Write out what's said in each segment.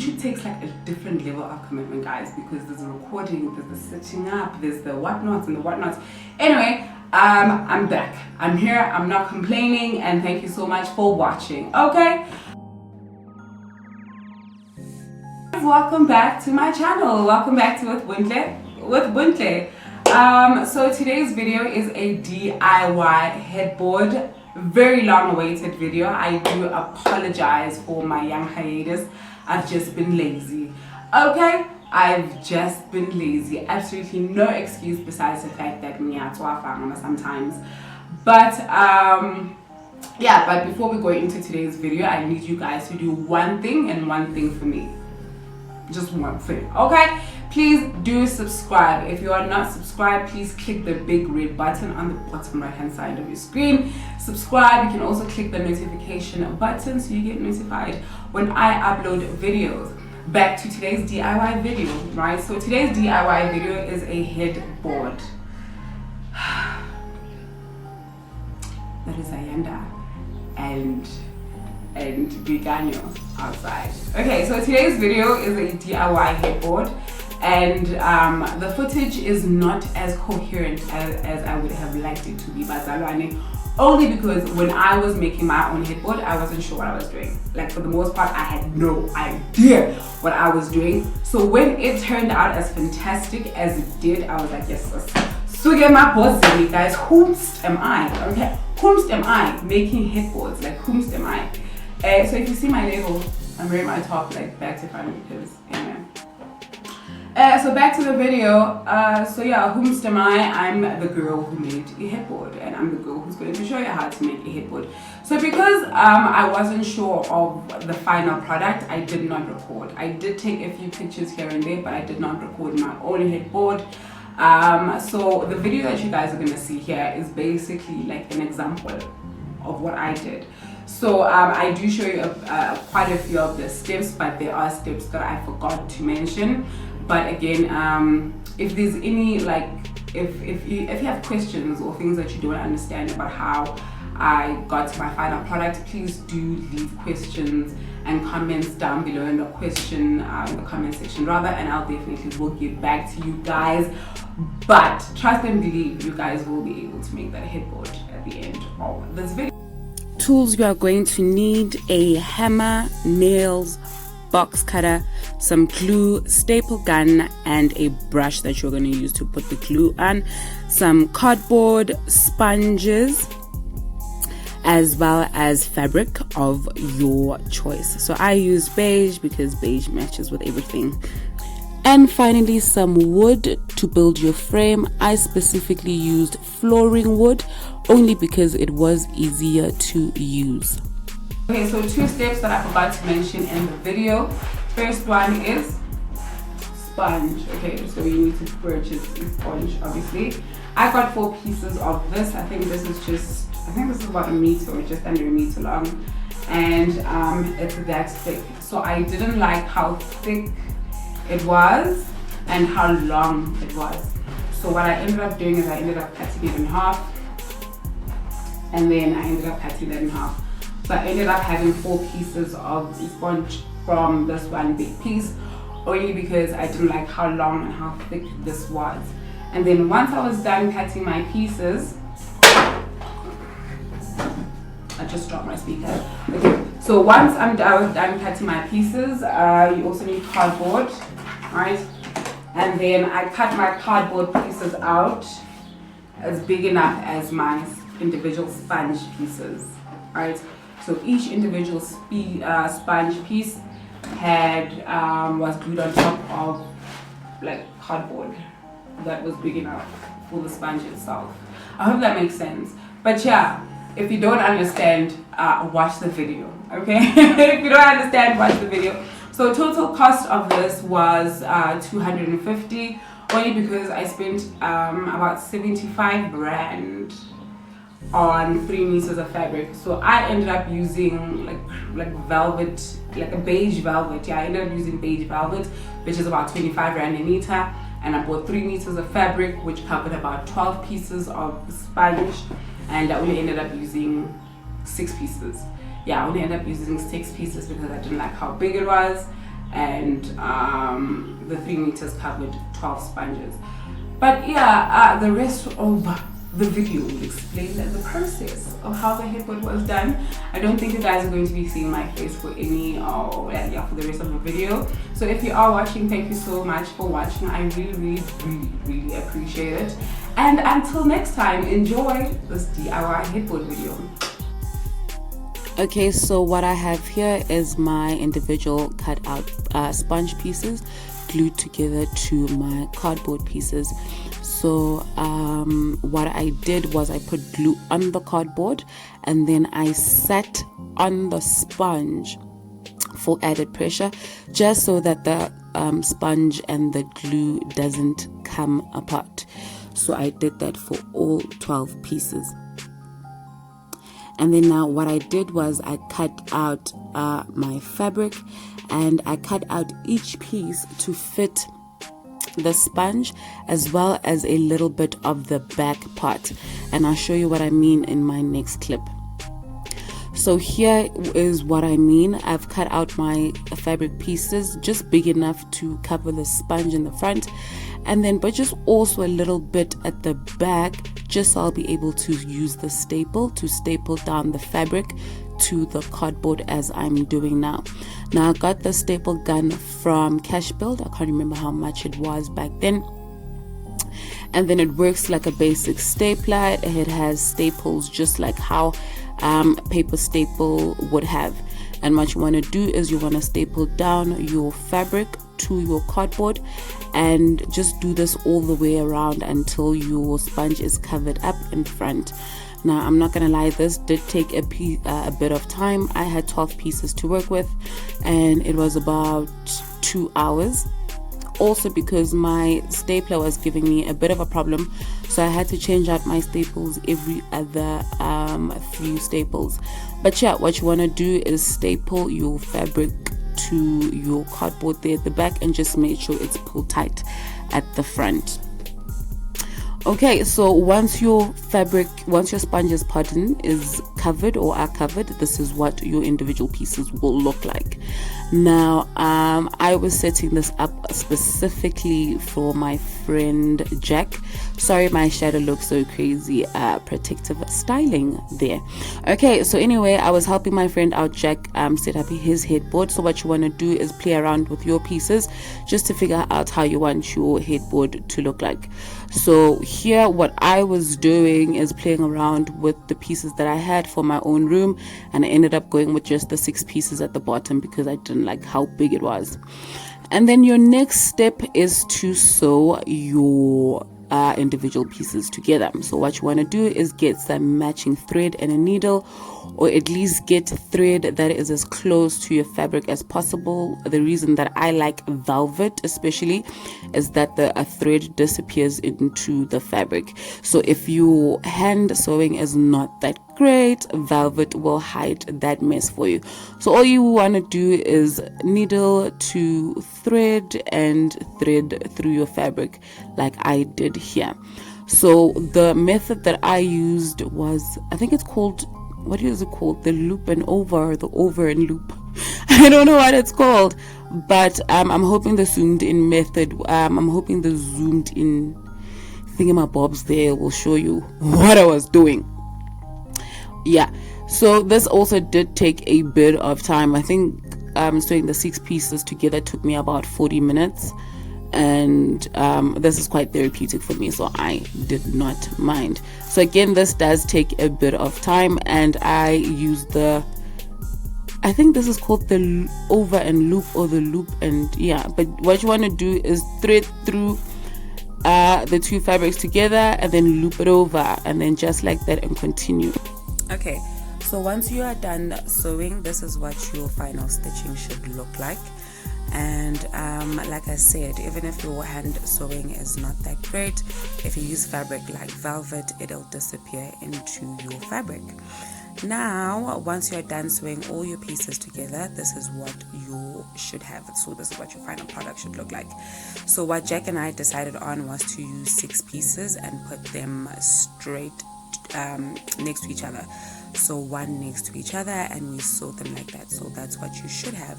YouTube takes like a different level of commitment, guys, because there's the recording, there's the setting up, there's the whatnots and the whatnots. Anyway, I'm back. I'm here. I'm not complaining, and thank you so much for watching. Okay. Welcome back to my channel. Welcome back to with Buntle. So today's video is a DIY headboard. Very long awaited video. I do apologize for my young hiatus. I've just been lazy. Okay, I've just been lazy. Absolutely no excuse besides the fact that sometimes. But yeah, but before we go into today's video, I need you guys to do one thing and one thing for me. Just one thing, okay? Please do subscribe. If you are not subscribed, please click the big red button on the bottom right hand side of your screen. Subscribe. You can also click the notification button so you get notified when I upload videos. Back to today's DIY video, right? So today's DIY video is a headboard. That is Ayanda and Biganyo outside. Okay, so today's video is a DIY headboard, and the footage is not as coherent as I would have liked it to be, Bazalwane, only because when I was making my own headboard, I wasn't sure what I was doing. Like, for the most part, I had no idea what I was doing. So when it turned out as fantastic as it did, I was like, yes, so get my boss, guys. Whomst am I? Okay, whomst am I making headboards? Like, whomst am I? So if you see my label, I'm wearing my top like back to front because anyway. So back to the video. So yeah, whomst am I? I'm the girl who made a headboard, and I'm the girl who's going to show you how to make a headboard. So because I wasn't sure of the final product, I did not record. I did take a few pictures here and there, but I did not record my own headboard. So the video that you guys are going to see here is basically like an example of what I did. So I do show you quite a few of the steps, but there are steps that I forgot to mention. But again, if there's any if you have questions or things that you don't understand about how I got to my final product, please do leave questions and comments down below in the comment section rather, and I'll definitely will get back to you guys. But trust and believe, you guys will be able to make that headboard at the end of this video. Tools you are going to need: a hammer, nails, box cutter, some glue, staple gun, and a brush that you're going to use to put the glue on, some cardboard, sponges, as well as fabric of your choice. So I used beige because beige matches with everything. And finally, some wood to build your frame. I specifically used flooring wood only because it was easier to use. Okay, so two steps that I forgot to mention in the video. First one is sponge. Okay, so you need to purchase a sponge, obviously. I got 4 pieces of this. I think this is about a meter or just under a meter long, and it's that thick. So I didn't like how thick it was and how long it was. So what I ended up doing is I ended up cutting it in half, and then I ended up cutting that in half. So I ended up having 4 pieces of sponge from this one big piece, only because I didn't like how long and how thick this was. And then once I was done cutting my pieces, I just dropped my speaker. Okay, so once I was done cutting my pieces, you also need cardboard, right? And then I cut my cardboard pieces out as big enough as my individual sponge pieces, right? So each individual sponge piece was glued on top of like cardboard that was big enough for the sponge itself. I hope that makes sense. But yeah, if you don't understand, watch the video, okay? If you don't understand, watch the video. So total cost of this was 250, only because I spent about 75 rand on 3 meters of fabric. So I ended up using like velvet, like a beige velvet. Yeah, I ended up using beige velvet, which is about 25 rand a meter, and I bought 3 meters of fabric, which covered about 12 pieces of sponge, and I only ended up using 6 pieces. Yeah, I only ended up using 6 pieces because I didn't like how big it was. and the 3 meters covered 12 sponges. But yeah, the rest of the video will explain the process of how the headboard was done. I don't think you guys are going to be seeing my face for any for the rest of the video. So if you are watching, thank you so much for watching. I really appreciate it. And until next time, enjoy this DIY headboard video. Okay, so what I have here is my individual cut out sponge pieces glued together to my cardboard pieces. So what I did was I put glue on the cardboard and then I sat on the sponge for added pressure, just so that the sponge and the glue doesn't come apart. So I did that for all 12 pieces. And then now what I did was I cut out my fabric, and I cut out each piece to fit the sponge as well as a little bit of the back part, and I'll show you what I mean in my next clip. So here is what I mean. I've cut out my fabric pieces just big enough to cover the sponge in the front, and then but just also a little bit at the back, just so I'll be able to use the staple to staple down the fabric to the cardboard as I'm doing now. Now I got the staple gun from Cash Build. I can't remember how much it was back then. And then it works like a basic stapler. It has staples just like how paper staple would have. And what you want to do is you want to staple down your fabric to your cardboard, and just do this all the way around until your sponge is covered up in front. Now I'm not gonna lie, this did take a bit of time. I had 12 pieces to work with, and it was about 2 hours. Also because my stapler was giving me a bit of a problem, so I had to change out my staples every other few staples. But yeah, what you want to do is staple your fabric to your cardboard there at the back, and just make sure it's pulled tight at the front. Okay, so once your sponges is covered or are covered, this is what your individual pieces will look like. Now I was setting this up specifically for my friend Jack. Sorry, my shadow looks so crazy. Protective styling there. Okay, so anyway, I was helping my friend out Jack set up his headboard. So what you want to do is play around with your pieces just to figure out how you want your headboard to look like. So here what I was doing is playing around with the pieces that I had for my own room, and I ended up going with just the 6 pieces at the bottom because I didn't like how big it was. And then your next step is to sew your individual pieces together. So what you want to do is get some matching thread and a needle, or at least get thread that is as close to your fabric as possible. The reason that I like velvet especially is that the thread disappears into the fabric. So if your hand sewing is not that great, velvet will hide that mess for you. So all you want to do is needle to thread and thread through your fabric like I did here. So the method that I used was, I think it's called, what is it called? The loop and over, the over and loop. I don't know what it's called, but I'm hoping the zoomed in method, I'm hoping the zoomed in thingamabobs there will show you what I was doing. Yeah, so this also did take a bit of time. I think sewing the 6 pieces together took me about 40 minutes, and this is quite therapeutic for me, so I did not mind. So again, this does take a bit of time, and I use I think this is called the over and loop, or the loop and yeah. But what you want to do is thread through the 2 fabrics together and then loop it over, and then just like that, and continue. Okay, so once you are done sewing, this is what your final stitching should look like. And like I said, even if your hand sewing is not that great, if you use fabric like velvet, it'll disappear into your fabric. Now once you're done sewing all your pieces together, this is what you should have. So this is what your final product should look like. So what Jack and I decided on was to use 6 pieces and put them straight next to each other, so one next to each other, and we sewed them like that. So that's what you should have.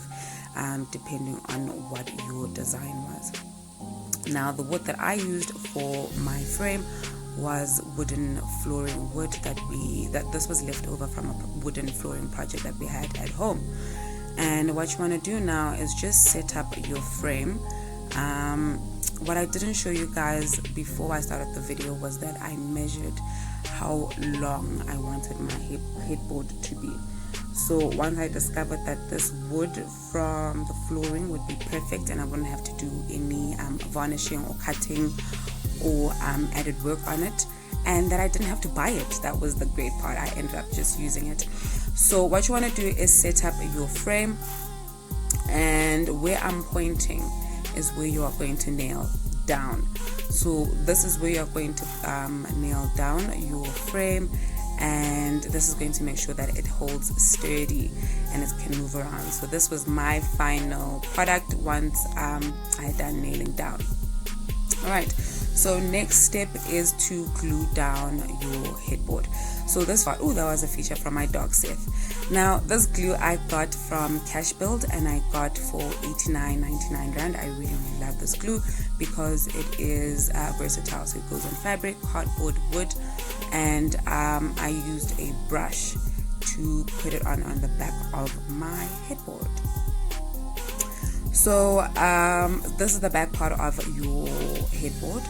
depending on what your design was. Now the wood that I used for my frame was wooden flooring wood that this was left over from a wooden flooring project that we had at home. And what you want to do now is just set up your frame. What I didn't show you guys before I started the video was that I measured how long I wanted my headboard to be. So once I discovered that this wood from the flooring would be perfect and I wouldn't have to do any varnishing or cutting or added work on it, and that I didn't have to buy it, that was the great part. I ended up just using it. So what you want to do is set up your frame, and where I'm pointing is where you are going to nail down. So this is where you're going to nail down your frame, and this is going to make sure that it holds sturdy and it can move around. So this was my final product once I had done nailing down. Alright, so next step is to glue down your headboard. So this part, that was a feature from my dog Seth. Now this glue I got from Cash Build and I got for 89.99 rand. I really love this glue because it is versatile. So it goes on fabric, cardboard, wood, and I used a brush to put it on the back of my headboard. So this is the back part of your headboard,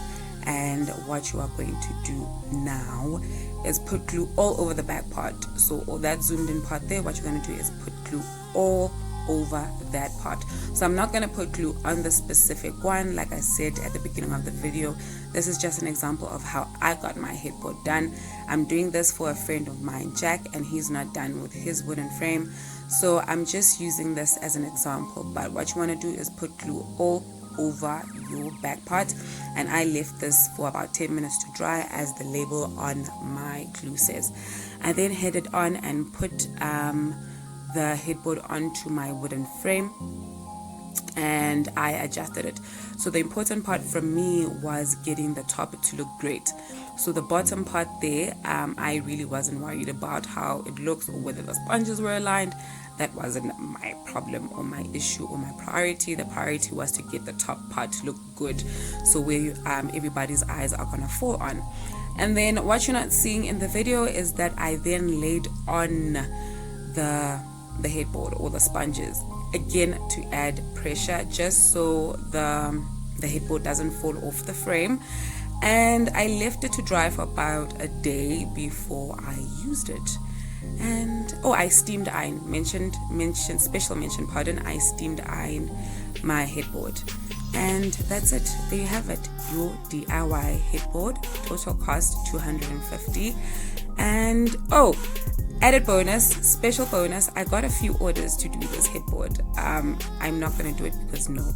and what you are going to do now is put glue all over the back part. So all that zoomed in part there, what you're going to do is put glue all over that part. So I'm not going to put glue on the specific one. Like I said at the beginning of the video, this is just an example of how I got my headboard done. I'm doing this for a friend of mine, Jack, and he's not done with his wooden frame, so I'm just using this as an example. But what you want to do is put glue all over your back part, and I left this for about 10 minutes to dry as the label on my glue says. I then headed on and put the headboard onto my wooden frame, and I adjusted it. So the important part for me was getting the top to look great. So the bottom part there, I really wasn't worried about how it looks or whether the sponges were aligned. That wasn't my problem or my issue or my priority. The priority was to get the top part to look good, so where everybody's eyes are gonna fall on. And then what you're not seeing in the video is that I then laid on the headboard or the sponges again to add pressure, just so the headboard doesn't fall off the frame. And I left it to dry for about a day before I used it. And I steamed iron, special mention, I steamed iron my headboard. And that's it. There you have it, your DIY headboard. Total cost 250. And added bonus, special bonus, I got a few orders to do this headboard. I'm not gonna do it because no.